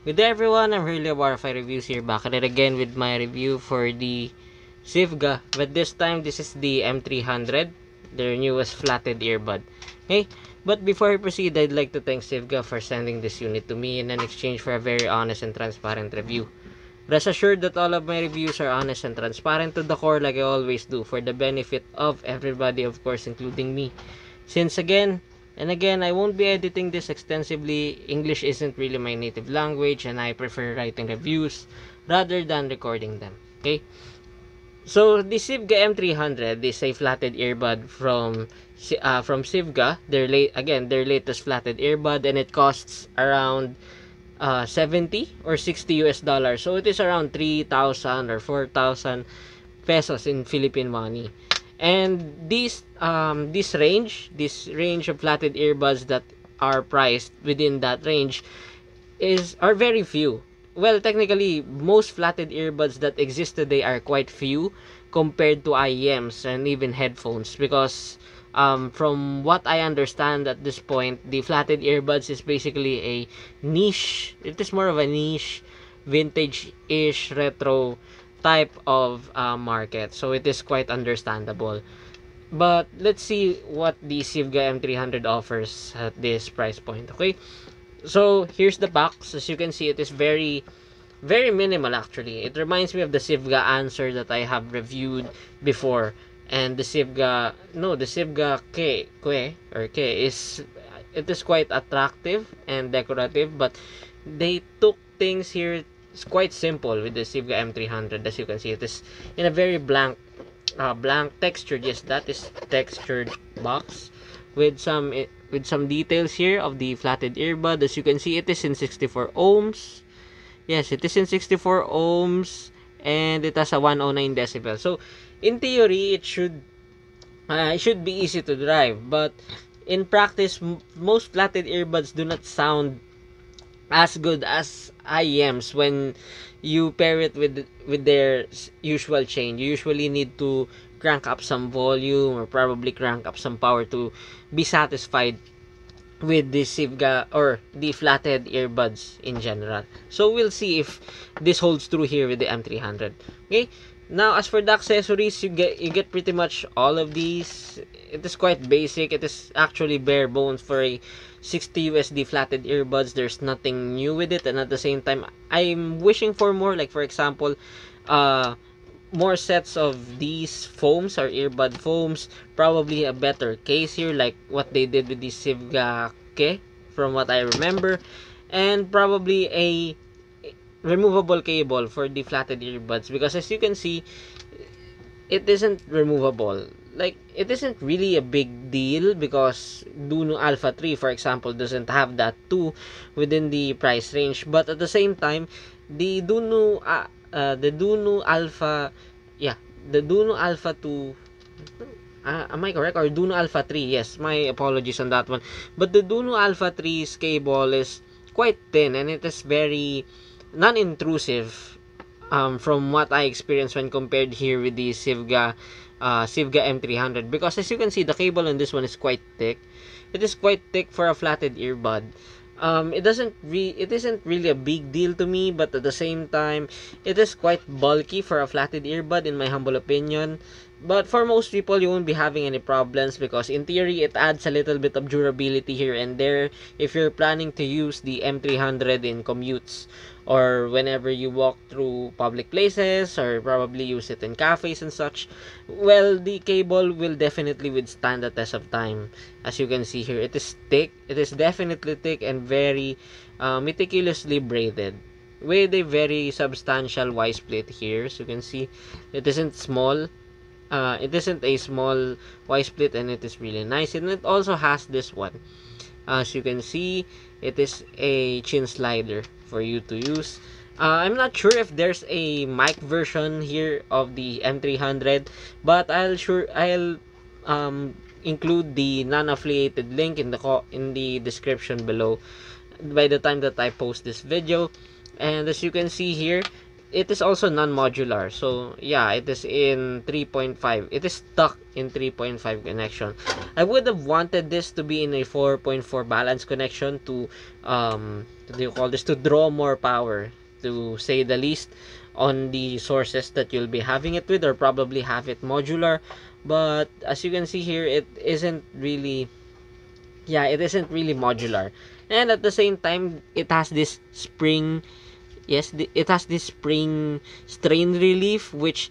Good day everyone, I'm Hurley of Warfare Reviews here, back at it again with my review for the Sivga, but this time this is the M300, their newest flatted earbud. Okay, but before I proceed, I'd like to thank Sivga for sending this unit to me in exchange for a very honest and transparent review. Rest assured that all of my reviews are honest and transparent to the core like I always do, for the benefit of everybody, of course, including me. Since again, I won't be editing this extensively. English isn't really my native language and I prefer writing reviews rather than recording them. Okay? So, the Sivga M300 is a flatted earbud from Sivga. Their latest flatted earbud, and it costs around 70 or 60 US dollars. So, it is around 3,000 or 4,000 pesos in Philippine money. And this range of flatted earbuds that are priced within that range are very few. Well, technically, most flatted earbuds that exist today are quite few compared to IEMs and even headphones, because from what I understand at this point, the flatted earbuds is basically a niche. It is more of a niche, vintage-ish, retro type of market. So it is quite understandable. But let's see what the Sivga M300 offers at this price point. Okay, so here's the box. As you can see, it is very very minimal actually. It reminds me of the Sivga Answer that I have reviewed before. And the Sivga K is quite attractive and decorative, but they took things here. It's quite simple with the Sivga M300. As you can see, it is in a very blank textured, yes, that is textured box with some details here of the flatted earbud. As you can see, it is in 64 ohms. Yes, it is in 64 ohms and it has a 109 decibel. So in theory, it should be easy to drive, but in practice, most flatted earbuds do not sound as good as IEMs when you pair it with their usual chain. You usually need to crank up some volume or probably crank up some power to be satisfied with the Sivga or the flathead earbuds in general. So we'll see if this holds true here with the M300. Okay, now as for the accessories, you get pretty much all of these. It is quite basic. It is actually bare bones for a 60 USD flatted earbuds. There's nothing new with it, and at the same time, I'm wishing for more. Like for example, more sets of these foams or earbud foams, probably a better case here like what they did with the Sivga K from what I remember, and probably a removable cable for the flatted earbuds, because as you can see, it isn't removable. Like, it isn't really a big deal because Duno Alpha 3, for example, doesn't have that too within the price range. But at the same time, the Duno Alpha, the Duno Alpha 2, am I correct? Or Duno Alpha 3, yes, my apologies on that one. But the Duno Alpha 3's cable is quite thin and it is very non-intrusive from what I experienced when compared here with the Sivga M300, because as you can see, the cable on this one is quite thick. It is quite thick for a flatted earbud. It isn't really a big deal to me, but at the same time, it is quite bulky for a flatted earbud in my humble opinion. But for most people, you won't be having any problems because in theory, it adds a little bit of durability here and there if you're planning to use the M300 in commutes or whenever you walk through public places, or probably use it in cafes and such. Well, the cable will definitely withstand the test of time. As you can see here, it is thick. It is definitely thick and very meticulously braided with a very substantial Y split here. As you can see, it isn't small. It isn't a small Y split, and it is really nice. And it also has this one. As you can see, it is a chin slider for you to use. I'm not sure if there's a mic version here of the M300, but I'll include the non-affiliated link in the description below by the time that I post this video. And as you can see here, it is also non-modular. So yeah, it is in 3.5. It is stuck in 3.5 connection. I would have wanted this to be in a 4.4 balance connection to what do you call this, to draw more power, to say the least, on the sources that you'll be having it with, or probably have it modular. But as you can see here, it isn't really, yeah, it isn't really modular. And at the same time, it has this spring, yes, it has this spring strain relief, which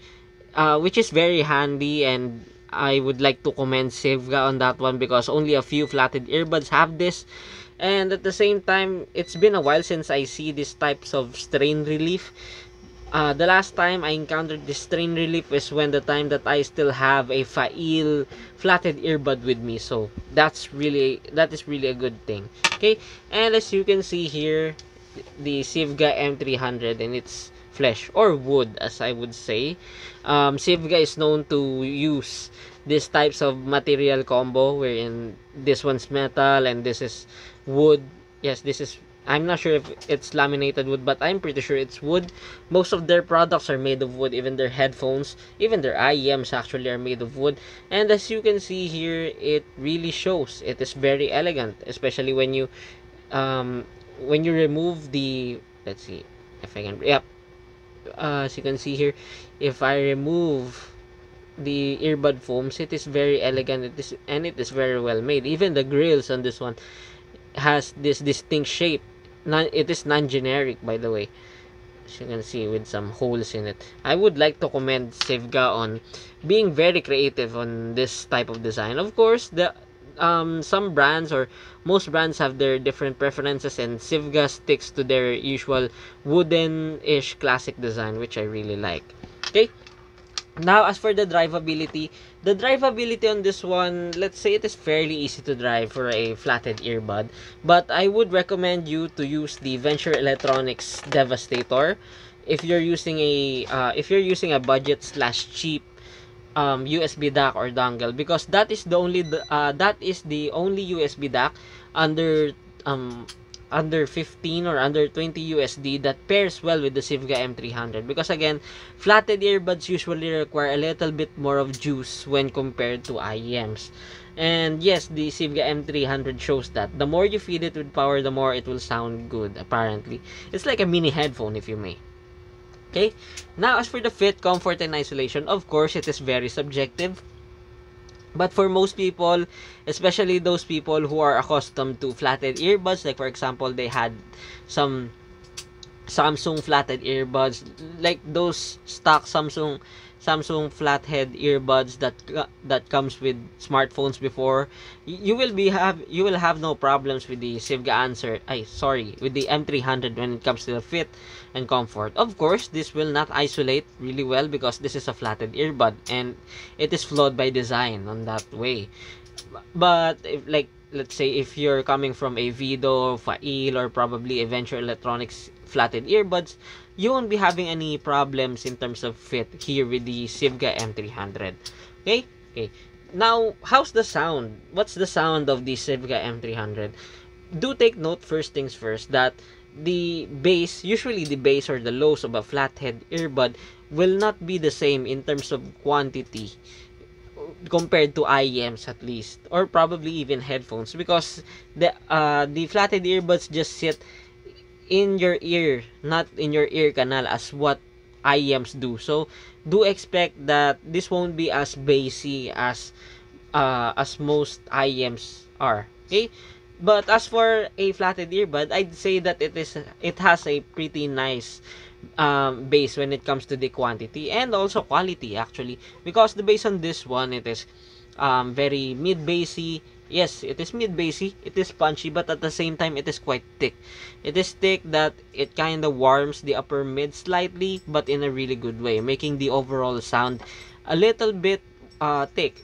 is very handy, and I would like to commend Sivga on that one, because only a few flatted earbuds have this. And at the same time, it's been a while since I see these types of strain relief. The last time I encountered this strain relief is when the time that I still have a Fail flatted earbud with me. So that is really a good thing. Okay, and as you can see here, the Sivga M300 and its flesh or wood, as I would say. Sivga is known to use these types of material combo, wherein this one's metal and this is wood. Yes, this is, I'm not sure if it's laminated wood, but I'm pretty sure it's wood. Most of their products are made of wood, even their headphones, even their IEMs actually are made of wood. And as you can see here, it really shows. It is very elegant, especially when you remove the, let's see if I can, yep, as you can see here, if I remove the earbud foams, it is very elegant. It is very well made. Even the grills on this one has this distinct shape. It is non-generic, by the way, as you can see, with some holes in it. I would like to commend Sivga on being very creative on this type of design. Of course, the some brands, or most brands, have their different preferences, and Sivga sticks to their usual wooden-ish classic design, which I really like. Okay, now as for the drivability on this one, let's say it is fairly easy to drive for a flatted earbud, but I would recommend you to use the Venture Electronics Devastator if you're using a budget slash cheap USB DAC or dongle, because that is the only USB DAC under under 15 or under 20 USD that pairs well with the Sivga M300, because again, flatted earbuds usually require a little bit more of juice when compared to IEMs. And yes, the Sivga M300 shows that. The more you feed it with power, the more it will sound good, apparently. It's like a mini headphone, if you may. Okay, now as for the fit, comfort, and isolation, of course, it is very subjective. But for most people, especially those people who are accustomed to flatted earbuds, like for example, they had some Samsung flathead earbuds, like those stock Samsung flathead earbuds that comes with smartphones before, you will have no problems with the Sivga with the M300 when it comes to the fit and comfort. Of course, this will not isolate really well because this is a flathead earbud and it is flawed by design on that way. But if, like, let's say if you're coming from a Vido, Fail, or probably a Venture Electronics flatted earbuds, you won't be having any problems in terms of fit here with the Sivga M300. Okay. Now, how's the sound? What's the sound of the Sivga M300? Do take note, first things first, that usually the bass or the lows of a flathead earbud will not be the same in terms of quantity compared to IEMs, at least, or probably even headphones, because the flathead earbuds just sit in your ear, not in your ear canal as what IEMs do. So do expect that this won't be as bassy as most IEMs are. Okay, but as for a flatted earbud, I'd say that it has a pretty nice bass when it comes to the quantity and also quality, actually, because the bass on this one, it is very mid bassy. Yes, it is mid bassy, it is punchy, but at the same time it is quite thick. It is thick that it kind of warms the upper mid slightly, but in a really good way, making the overall sound a little bit thick,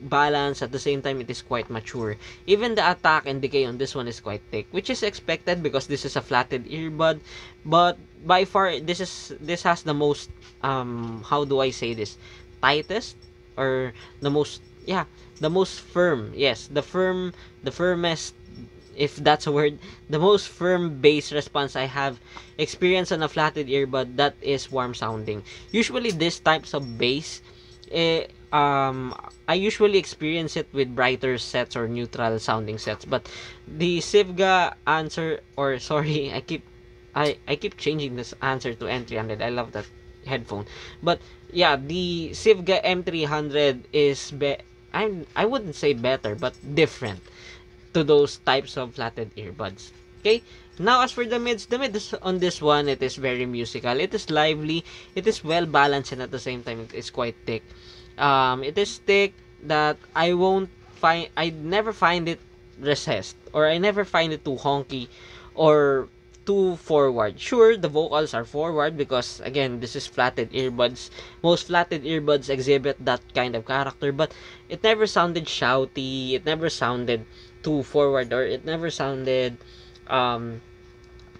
balanced. At the same time, it is quite mature. Even the attack and decay on this one is quite thick, which is expected because this is a flatted earbud. But by far, this has the most how do I say this, tightest, or the most, yeah, the most firm, yes, the firmest if that's a word, the most firm bass response I have experienced on a flatted earbud that is warm sounding. Usually these types of bass, I usually experience it with brighter sets or neutral sounding sets, but the Sivga answer, or sorry, I keep changing this answer to N300. I love that headphone. But yeah, the Sivga M300 is I wouldn't say better, but different to those types of flatted earbuds. Okay? Now, as for the mids on this one, it is very musical. It is lively. It is well balanced, and at the same time, it is quite thick. It is thick that I never find it recessed, or I never find it too honky or too forward. Sure, the vocals are forward because again, this is flatted earbuds. Most flatted earbuds exhibit that kind of character, but it never sounded shouty. It never sounded too forward, or it never sounded um,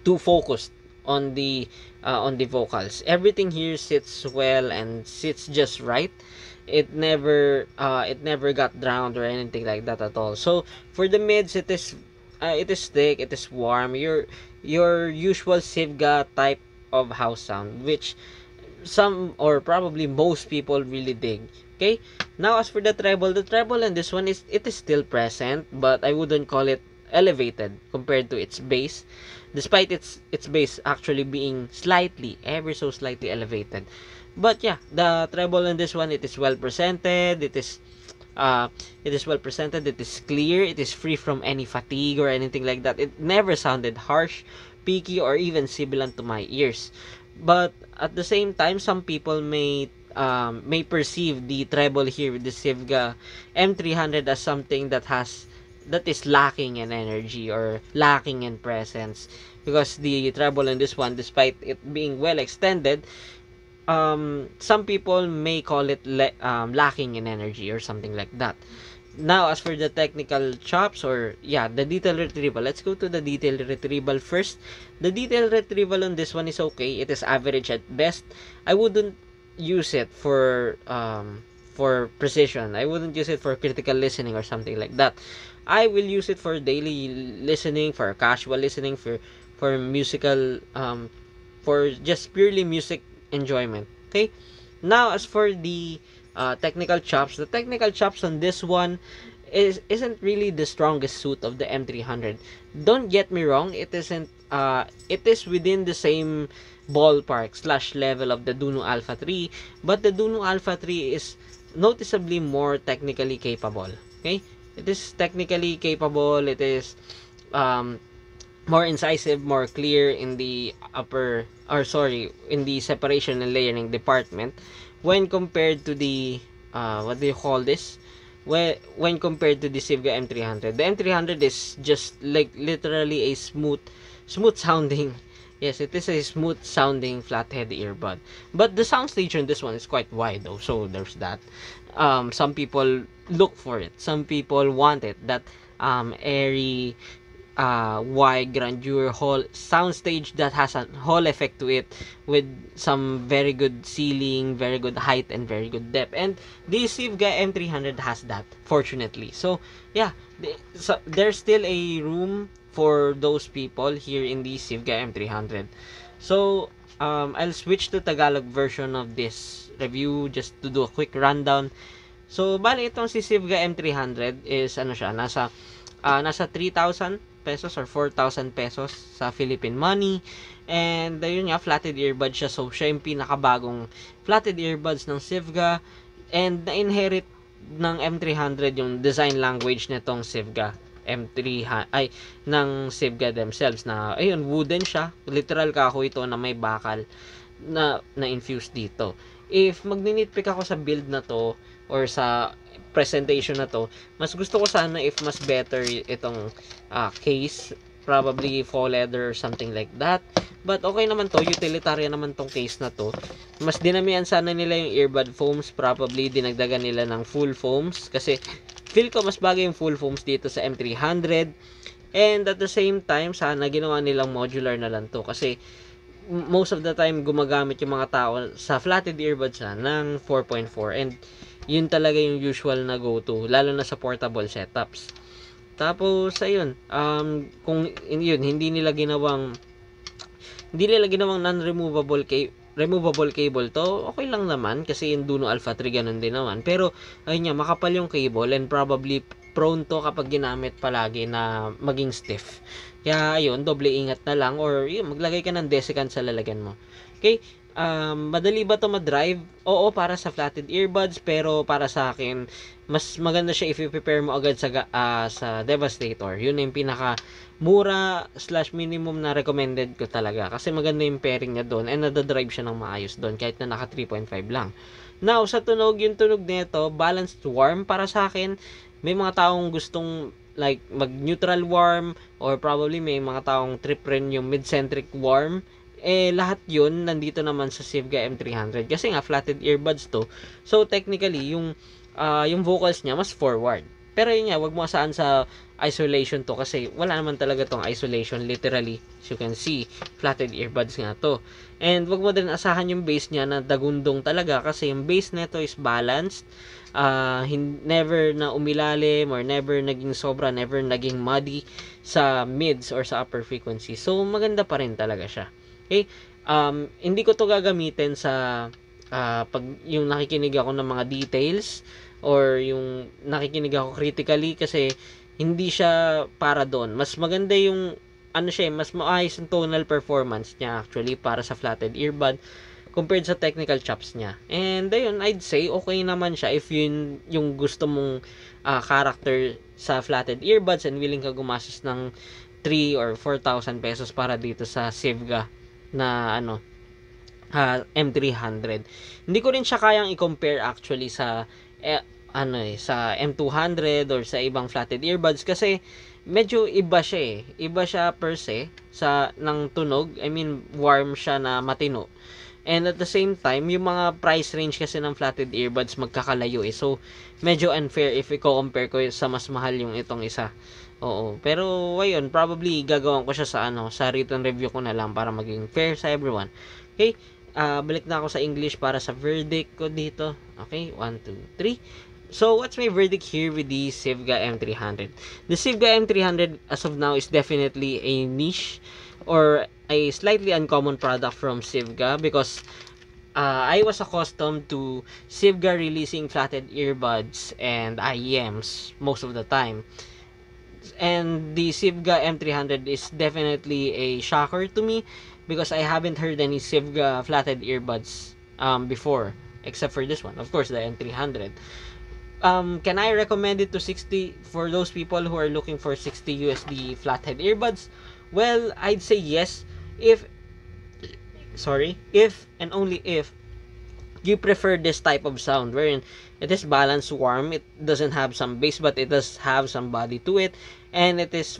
too focused on the vocals. Everything here sits well and sits just right. It never got drowned or anything like that at all. So for the mids, it is thick, it is warm. Your usual Sivga type of house sound, which some or probably most people really dig. Okay? Now as for the treble in this one is still present, but I wouldn't call it elevated compared to its bass, despite its bass actually being slightly, ever so slightly elevated. But yeah, the treble in this one, it is well presented. It is well presented. It is clear. It is free from any fatigue or anything like that. It never sounded harsh, picky, or even sibilant to my ears. But at the same time, some people may perceive the treble here with the Sivga M300 as something that is lacking in energy or lacking in presence, because the treble in this one, despite it being well extended, some people may call it lacking in energy or something like that. Now, as for the technical chops, or yeah, the detail retrieval, let's go to the detail retrieval first. The detail retrieval on this one is okay. It is average at best. I wouldn't use it for precision. I wouldn't use it for critical listening or something like that. I will use it for daily listening, for casual listening, for musical, for just purely music enjoyment. Okay. Now, as for the the technical chops on this one isn't really the strongest suit of the M300. Don't get me wrong, it isn't. It is within the same ballpark slash level of the Duno Alpha 3, but the Duno Alpha 3 is noticeably more technically capable. Okay, it is technically capable. It is um, more incisive, more clear in the in the separation and layering department when compared to the what do you call this? When compared to the Sivga M300. The M300 is just like literally a smooth sounding. Yes, it is a smooth sounding flathead earbud. But the soundstage on this one is quite wide though, so there's that. Some people look for it. Some people want it. That airy, wide grandeur hall soundstage that has a hall effect to it, with some very good ceiling, very good height, and very good depth. And the Sivga M300 has that, fortunately. So yeah, so there's still a room for those people here in the Sivga M300. So I'll switch to Tagalog version of this review just to do a quick rundown. So bali itong si Sivga M300 is nasa 3,000 pesos or 4,000 pesos sa Philippine money. And ayun nga, flatted earbud siya. So siya yung pinakabagong flatted earbuds ng Sivga, and na-inherit ng M300 yung design language nitong Sivga ng Sivga themselves, na ayun, wooden siya, literal kahoy ito na may bakal na infused dito. If magninitpick ako sa build na to or sa presentation na to, mas gusto ko sana if mas better itong case, probably faux leather or something like that. But okay naman to, utilitarian naman tong case na to. Mas dinamihan sana nila yung earbud foams, probably dinagdagan nila ng full foams, kasi feel ko mas bagay yung full foams dito sa M300. And at the same time, sana ginawa nilang modular na lang to, kasi most of the time gumagamit yung mga tao sa flatted earbuds ng 4.4, and yun talaga yung usual na go-to, lalo na sa portable setups. Tapos ayun, kung yun hindi nila ginawang removable cable to, okay lang naman kasi yung Duno Alpha 3 ganun din naman. Pero ayun nga, makapal yung cable and probably prone to kapag ginamit palagi na maging stiff. Kaya ayun, doble ingat na lang or yun, maglagay ka ng desiccant sa lalagyan mo. Okay? Madali ba to ma-drive? Oo, para sa flatted earbuds, pero para sa akin, mas maganda siya if i-prepare mo agad sa Devastator. Yun yung pinaka mura / minimum na recommended ko talaga. Kasi maganda yung pairing niya doon and nadadrive siya ng maayos doon kahit na naka 3.5 lang. Now, sa tunog, yung tunog nito, balanced warm para sa akin. May mga taong gustong like mag-neutral warm or probably may mga taong trip rin yung mid-centric warm. Lahat yun nandito naman sa Sivga M300 kasi nga flatted earbuds to. So technically yung vocals niya mas forward. Pero yun nga, wag mo asaan sa isolation to kasi wala naman talaga tong isolation literally. As you can see, flatted earbuds nga to. And wag mo din asahan yung bass niya na dagundong talaga kasi yung bass nito is balanced. Never na umilalim or never naging sobra, never naging muddy sa mids or sa upper frequency. So maganda pa rin talaga siya. Okay? Hindi ko to gagamitin sa pag yung nakikinig ako ng mga details or yung nakikinig ako critically kasi hindi siya para doon. Mas maganda yung mas maayos yung tonal performance niya actually para sa flatted earbud compared sa technical chops niya. And ayun, I'd say okay naman siya if yun yung gusto mong character sa flatted earbuds and willing ka gumastos ng 3 or 4,000 pesos para dito sa Sivga na M300. Hindi ko rin siya kayang i-compare actually sa sa M200 or sa ibang flatted earbuds kasi medyo iba siya Iba siya per se sa ng tunog. I mean, warm siya na matino. And at the same time, yung mga price range kasi ng flatted earbuds magkakalayo So, medyo unfair if i-compare ko sa mas mahal yung itong isa. Oo. Pero, ayun, probably gagawin ko siya sa written review ko na lang para maging fair sa everyone. Okay? Balik na ako sa English para sa verdict ko dito. Okay? 1, 2, 3. So, what's my verdict here with the Sivga M300? The Sivga M300 as of now is definitely a niche or a slightly uncommon product from Sivga because I was accustomed to Sivga releasing flatted earbuds and IEMs most of the time. And the Sivga M300 is definitely a shocker to me because I haven't heard any Sivga flatted earbuds before except for this one, of course, the M300. Can I recommend it to 60 for those people who are looking for 60 USD flathead earbuds? Well, I'd say yes if and only if you prefer this type of sound wherein it is balanced warm, it doesn't have some bass but it does have some body to it, and it is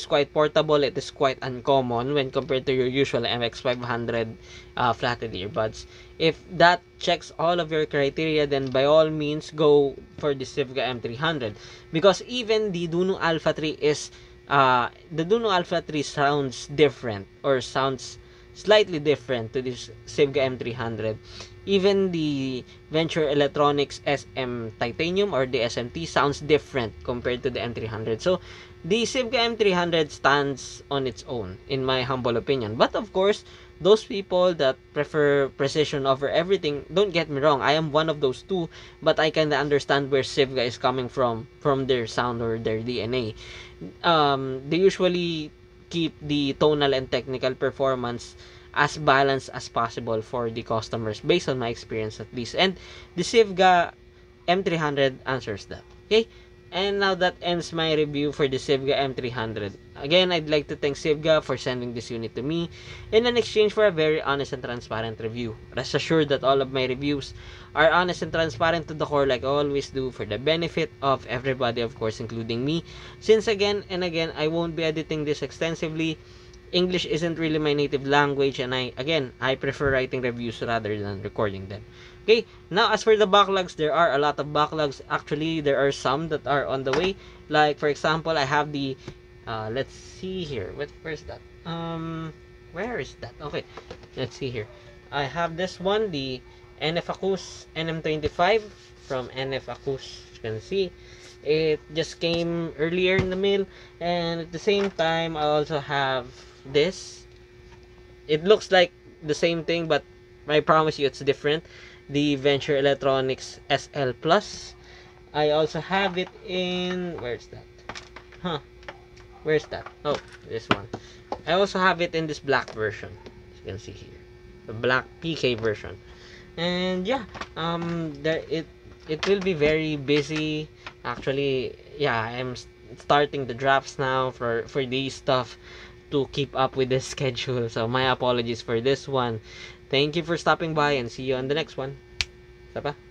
quite portable, it is quite uncommon when compared to your usual MX500 flatted earbuds. If that checks all of your criteria, then by all means go for the Sivga M300 because even the Duno Alpha 3 sounds different or sounds slightly different to this Sivga M300. Even the Venture Electronics SM Titanium or the SMT sounds different compared to the M300. So, the Sivga M300 stands on its own, in my humble opinion. But of course, those people that prefer precision over everything, don't get me wrong, I am one of those too, but I kinda understand where Sivga is coming from their sound or their DNA. They usually keep the tonal and technical performance as balanced as possible for the customers based on my experience at least, and the Sivga M300 answers that. Okay, and now that ends my review for the Sivga M300. Again, I'd like to thank Sivga for sending this unit to me in an exchange for a very honest and transparent review. Rest assured that all of my reviews are honest and transparent to the core like I always do for the benefit of everybody, of course, including me. Since again and again, I won't be editing this extensively. English isn't really my native language, and I prefer writing reviews rather than recording them. Okay, now as for the backlogs, there are a lot of backlogs. Actually, there are some that are on the way. Like, for example, I have the, let's see here. Where's that? Where is that? Okay, let's see here. I have this one, the NF Acous NM25 from NF Acous. You can see It just came earlier in the mail, and at the same time I also have this. It looks like the same thing, but I promise you it's different. The Venture Electronics SL Plus. I also have it in, where's that? Huh? Where's that? Oh, this one. I also have it in this black version. As you can see here, the black PK version. And yeah, there it will be very busy. Actually, yeah, I'm starting the drafts now for these stuff to keep up with this schedule. So my apologies for this one. Thank you for stopping by, and see you on the next one. Bye bye.